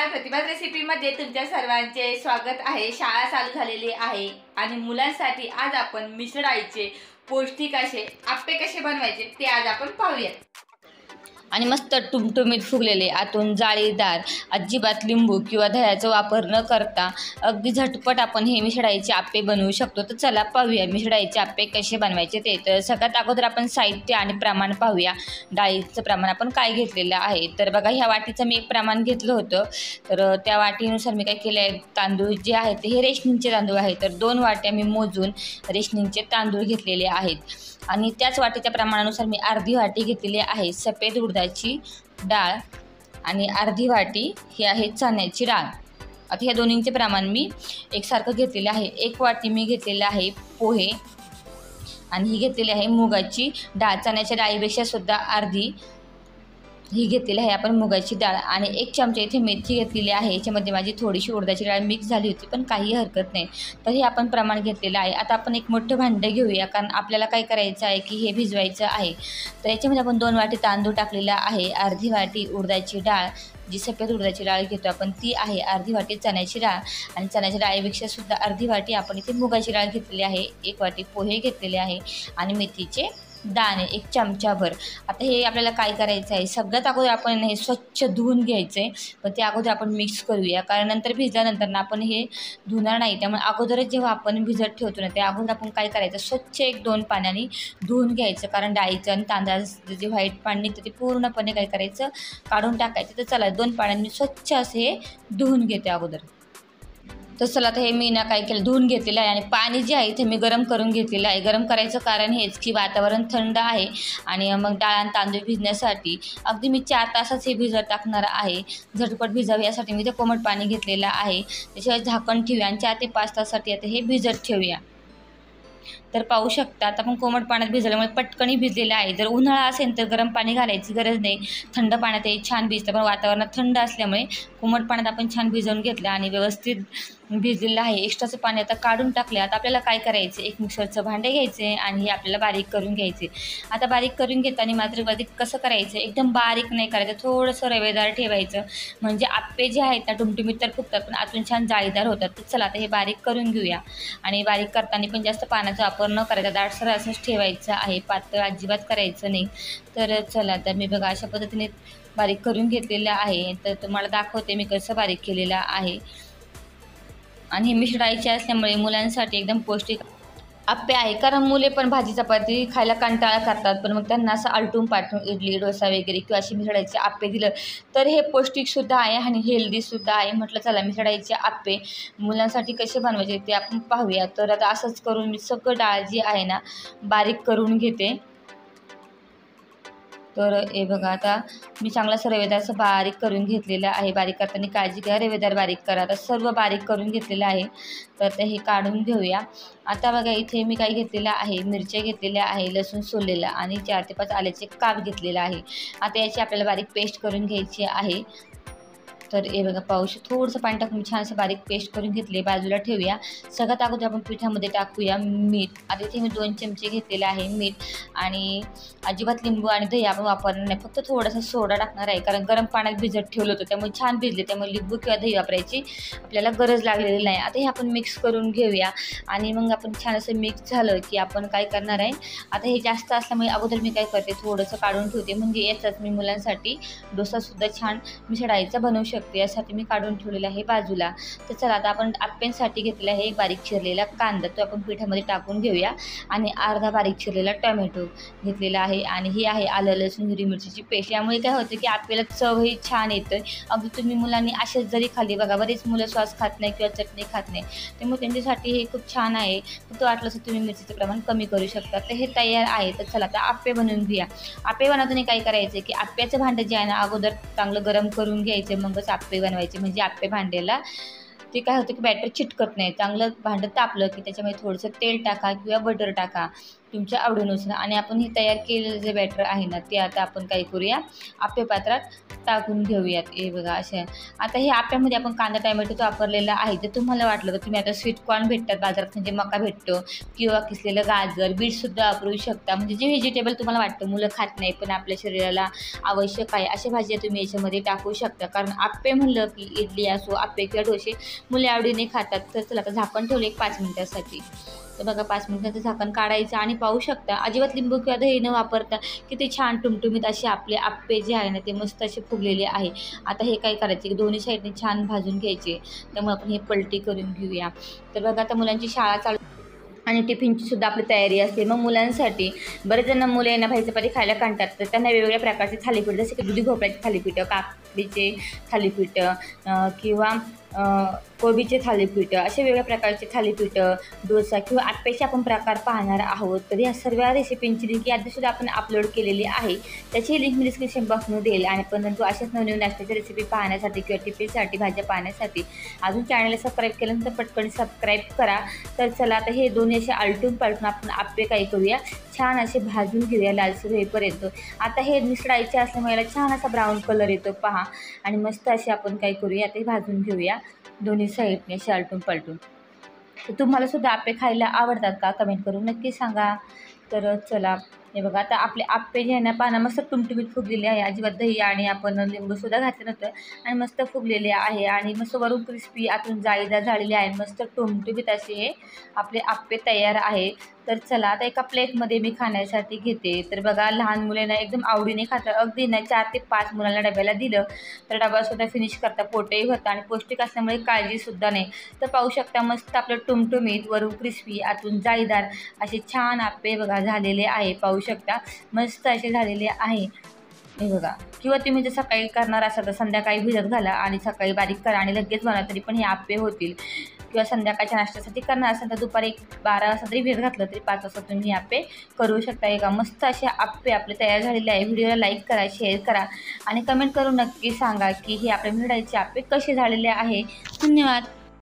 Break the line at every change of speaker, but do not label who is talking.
नमस्कार, प्रतिभा रेसिपीमध्ये तुमच्या सर्वांचे स्वागत आहे। शाळा चालू झालेली आहे आणि मुलांसाठी आज आपण मिसळ डाळीचे पौष्टिक असे आप्पे कसे बनवायचे ते आज आपण पाहूया। आणि मस्त टुमटुमीत फुगलेले, आतून जाळीदार, अजिबात लिंबू किंवा दह्याचा वापर न करता अगदी झटपट आपण हे मिसळ डाळीचे आप्पे बनवू शकतो। तर चला पाहूया मिसळ डाळीचे आप्पे कसे बनवायचे ते। तर सगळ्यात अगोदर आपण साहित्य आणि प्रमाण पाहूया। डाळीचं प्रमाण आपण काय घेतलेलं आहे तर बघा, ह्या वाटीचं मी एक प्रमाण घेतलं होतं। तर त्या वाटीनुसार मी काय केलं आहे, तांदूळ जे आहेत हे रेशनिंगचे तांदूळ आहेत। तर 2 वाट्या मी मोजून रेशनिंगचे तांदूळ घेतलेले आहेत आणि त्याच वाटीच्या प्रमाणानुसार मी अर्धी वाटी घेतलेली आहे सफेद उडदाची डाळ आणि अर्धी वाटी ही आहे चण्याची डाळ। आता ह्या दोन्हींचे प्रमाण मी एकसारखं घेतलेलं आहे। 1 वाटी मी घेतलेलं आहे पोहे आणि ही घेतलेली आहे मुगाची डाळ। चण्याच्या डाळीपेक्षा सुद्धा अर्धी ही घेतलेली आहे आपण मुगाची डाळ आणि 1 चमचा इथे मेथी घेतलेली आहे। याच्यामध्ये माझी थोडीशी उडदाची डाळ मिक्स झाली होती, पण काही हरकत नाही। तर हे आपण प्रमाण घेतलेलं आहे। आता आपण एक मोठं भांडं घेऊया, कारण आपल्याला काय करायचं आहे की हे भिजवायचं आहे। तर याच्यामध्ये आपण 2 वाटी तांदूळ टाकलेला आहे, अर्धी वाटी उडदाची डाळ, जी सफेद उडदाची डाळ घेतो आपण ती आहे, अर्धी वाटी चण्याची डाळ आणि चण्याच्या डाळीपेक्षा सुद्धा अर्धी वाटी आपण इथे मुगाची डाळ घेतलेली आहे, 1 वाटी पोहे घेतलेले आहे आणि मेथीचे दाणे 1 चमचाभर। आता हे आपल्याला काय करायचं आहे, सगळ्यात अगोदर आपण हे स्वच्छ धुवून घ्यायचं आहे, पण ते अगोदर आपण मिक्स करूया, कारण नंतर भिजल्यानंतर ना आपण हे धुणार नाही। त्यामुळे अगोदरच जेव्हा आपण भिजत ठेवतो ना, त्या अगोदर आपण काय करायचं, स्वच्छ 1-2 पाण्याने धुवून घ्यायचं, कारण डाळीचं आणि तांदळाचं जे व्हाईट पाणी निघतं ते पूर्णपणे काय करायचं, काढून टाकायचं। तर चला 2 पाण्याने स्वच्छ असे हे धुवून घेते अगोदर। तर चला आता हे मी ना काय केलं, धुवून घेतलेलं आहे आणि पाणी जे आहे ते मी गरम करून घेतलेलं आहे। गरम करायचं कारण हेच की वातावरण थंड आहे आणि मग डाळ आणि तांदूळ भिजण्यासाठी अगदी मी 4 तासच हे भिजत टाकणार आहे। झटपट भिजावे यासाठी मी ते कोमट पाणी घेतलेलं आहे। त्याशिवाय झाकण ठेवूया आणि 4 ते 5 तासासाठी आता हे भिजत ठेवूया। तर पाहू शकता आता आपण कोमट पाण्यात भिजल्यामुळे पटकन भिजलेलं आहे। जर उन्हाळा असेल तर गरम पाणी घालायची गरज नाही, थंड पाण्यात हे छान भिजतं, पण वातावरणात थंड असल्यामुळे कोमट पाण्यात आपण छान भिजवून घेतलं आणि व्यवस्थित भिजलेलं आहे। एक्स्ट्राचं पाणी आता काढून टाकले। आता आपल्याला काय करायचं, एक मिक्सरचं भांडे घ्यायचे आणि हे आपल्याला बारीक करून घ्यायचे। आता बारीक करून घेताना मात्र बारीक कसं करायचं, एकदम बारीक नाही करायचं, थोडंसं रवेदार ठेवायचं, म्हणजे आप्पे जे आहेत ना टुमटुमीत तर फुगतात पण आतून छान जाळीदार होतात। तर चला आता हे बारीक करून घेऊया आणि बारीक करताना पण जास्त पाण्याचा वापर न करायचा, दाटसर असंच ठेवायचं आहे, पातळ अजिबात करायचं नाही। तर चला तर मी बघा अशा पद्धतीने बारीक करून घेतलेलं आहे। तर तुम्हाला दाखवते मी कसं बारीक केलेलं आहे। आणि हे मिसळ डाळीचे असल्यामुळे मुलांसाठी एकदम पौष्टिक आप्पे आहे, कारण मुले पण भाजी चपाती खायला कंटाळा करतात, पण मग त्यांना असं आलटून पालटून इडली डोसा वगैरे किंवा अशी मिसळ डाळीचे आप्पे दिलं तर हे पौष्टिकसुद्धा आहे आणि हेल्दीसुद्धा आहे। म्हटलं चला मिसळ डाळीचे आप्पे मुलांसाठी कसे बनवायचे ते आपण पाहूया। तर आता असंच करून मी सगळं डाळ जी आहे ना बारीक करून घेते। तर हे बघा आता मी चांगला असं रवेदार असं बारीक करून घेतलेलं आहे। बारीक करताना काळजी घ्या, रवेदार बारीक करा। आता सर्व बारीक करून घेतलेलं आहे, तर ते हे काढून घेऊया। आता बघा इथे मी काय घेतलेलं आहे, मिरच्या घेतलेल्या आहे, लसूण सोललेला आणि 4 ते 5 आल्याचे काप घेतलेला आहे। आता याची आपल्याला बारीक पेस्ट करून घ्यायची आहे। तर हे बघा पाऊस थोडंसं पाणी टाकून छान असं बारीक पेस्ट करून घेतले, बाजूला ठेवूया। सगळ्यात अगोदर आपण पिठामध्ये टाकूया मीठ। आता इथे मी 2 चमचे घेतलेले आहे मीठ आणि अजिबात लिंबू आणि दही आपण वापरणार नाही, फक्त थोडासा सोडा टाकणार आहे, कारण गरम पाण्यात भिजत ठेवलं होतं त्यामुळे छान भिजले, त्यामुळे लिंबू किंवा दही वापरायची आपल्याला गरज लागलेली नाही। आता हे आपण मिक्स करून घेऊया आणि मग आपण छान असं मिक्स झालं की आपण काय करणार आहे, आता हे जास्त असल्यामुळे अगोदर मी काय करते, थोडंसं काढून ठेवते, म्हणजे याचाच मी मुलांसाठी डोसासुद्धा छान मिसळ डाळीचा बनवू शकते, यासाठी मी काढून ठेवलेला आहे बाजूला। तर चला आता आपण आप्प्यांसाठी घेतलेला आहे एक बारीक चिरलेला कांदा, तो आपण पिठामध्ये टाकून घेऊया आणि अर्धा बारीक चिरलेला टोमॅटो घेतलेला आहे आणि ही आहे आलं लसूण हिरवी मिरचीची पेस्ट। यामुळे काय होतं की आपल्याला चवही छान येतं। अगदी तुम्ही मुलांनी असेच जरी खाल्ली, बघा बरेच मुलं सॉस खात नाही किंवा चटणी खात नाही, त्यामुळे त्यांच्यासाठी हे खूप छान आहे। फक्त वाटलं असं तुम्ही मिरचीचं प्रमाण कमी करू शकता। तर हे तयार आहे। तर चला आता आप्पे बनवून घेऊया। आप्पे बनवताना काय करायचं की आप्प्याचं भांडं जे आहे ना अगोदर चांगलं गरम करून घ्यायचं, मगच आप्पे बनवायचे, म्हणजे आप्पे भांड्याला ते काय होतं की बॅटर चिटकत नाही। चांगलं भांडं तापलं की त्याच्यामध्ये थोडंसं तेल टाका किंवा बटर टाका तुमच्या आवडीनुसार. आणि आपण हे तयार केलेलं जे बॅटर आहे ना ते आता आपण काय करूया, आप्पे पात्रात टाकून घेऊयात. हे बघा असे. आता हे आप्यामध्ये आपण कांदा टोमॅटो वापरलेला आहे. जर तुम्हाला वाटलं तर तुम्ही आता स्वीट कॉर्न भेटतात बाजारात, म्हणजे मका भेटतो, किंवा किसलेलं गाजर बीटसुद्धा वापरू शकता. म्हणजे जे व्हेजिटेबल तुम्हाला वाटतं मुलं खात नाही पण आपल्या शरीराला आवश्यक आहे अशा भाज्या तुम्ही याच्यामध्ये टाकू शकता. कारण आप्पे म्हणलं की इडली असो, आप्पे किंवा डोसे मुले आवडीने खातात. तर चला आता झाकण ठेवलं एक 5 मिनिटासाठी. तर बघा 5 मिनिटाचं झाकण काढायचं आणि पाहू शकता अजिबात लिंबू किंवा दही न वापरता किती छान टुमटुमीत असे आपले आप्पे जे आहे ना ते मस्त असे फुगलेले आहे. आता हे काय करायचे की दोन्ही साईडने छान भाजून घ्यायचे. त्यामुळे आपण हे पलटी करून घेऊया. तर बघा आता मुलांची शाळा चालू आणि टिफिनची सुद्धा आपली तयारी असते. मग मुलांसाठी बरेच जण मुलं यांना भाजी चपाती खायला काढतात, तर त्यांना वेगवेगळ्या प्रकारचे थालीपीठ, जसे की दुधी भोपळ्याचे थालीपीठं, काकडीचे थालीपीठं किंवा कोबीचे थालीपीठं, असे वेगवेगळ्या प्रकारचे थालीपीठं, डोसा किंवा आप्प्याचे आपण प्रकार पाहणार आहोत. तर या सर्व रेसिपींची लिंक यादीसुद्धा आपण अपलोड केलेली आहे. त्याची लिंक मी डिस्क्रिप्शन बॉक्समध्ये देईल. आणि परंतु अशाच नवनवीन नाश्त्याच्या रेसिपी पाहण्यासाठी किंवा टिफिनसाठी भाज्या पाहण्यासाठी अजून चॅनलला सबस्क्राईब केलं तर पटकन सबस्क्राईब करा. तर चला आता हे दोन्ही असे आलटून पालटून आपण आप्पे काय करूया, छान असे भाजून घेऊया लालसर होईपर्यंत. आता हे मिसळायचे असल्यामुळे याला छान असा ब्राऊन कलर येतो पहा. आणि मस्त असे आपण काय करूया ते भाजून घेऊया दोन्ही साईडने असे आलटून पालटून. तर तुम्हाला सुद्धा आप्पे खायला आवडतात का, कमेंट करून नक्की सांगा. तर चला हे बघा आता आपले आप्पे जे आहे ना पाना मस्त टुमटुमीत फुगलेले आहे. अजिबात दही आणि आपण लिंबूसुद्धा घातलं नव्हतं आणि मस्त फुगलेले आहे. आणि मस्त वरून क्रिस्पी आतून जाळीदार झालेले आहे. मस्त टुमटुमीत असे हे आपले आप्पे तयार आहे. तर चला आता एका प्लेटमध्ये मी खाण्यासाठी घेते. तर बघा लहान मुलांना एकदम आवडीने खातात. अगदी ना 4 ते 5 मुलांना डब्याला दिलं तर डबासुद्धा फिनिश करता, पोटही होतं आणि पौष्टिक असल्यामुळे काळजीसुद्धा नाही. तर पाहू शकता मस्त आपलं टुमटुमीत वरून क्रिस्पी आतून जाळीदार असे छान आप्पे बघा झालेले आहे. पाहू शकता मस्त असे झालेले आहे हे बघा. किंवा तुम्ही जर सकाळी करणार असाल तर संध्याकाळी भिजत घाला आणि सकाळी बारीक करा आणि लगेच बनवा, तरी पण हे आप्पे होतील. किंवा संध्याकाळच्या नाश्त्यासाठी करणार असाल तर दुपारी 12 वाजता तरी भिजत घातलं तरी 5 वाजता तुम्ही हे आप्पे करू शकता. एका मस्त असे आप्पे आपले तयार झालेले आहे. व्हिडिओला लाईक करा, शेअर करा आणि कमेंट करून नक्की सांगा की हे आपल्या मिसळाईचे आप्पे कसे झालेले आहे. धन्यवाद.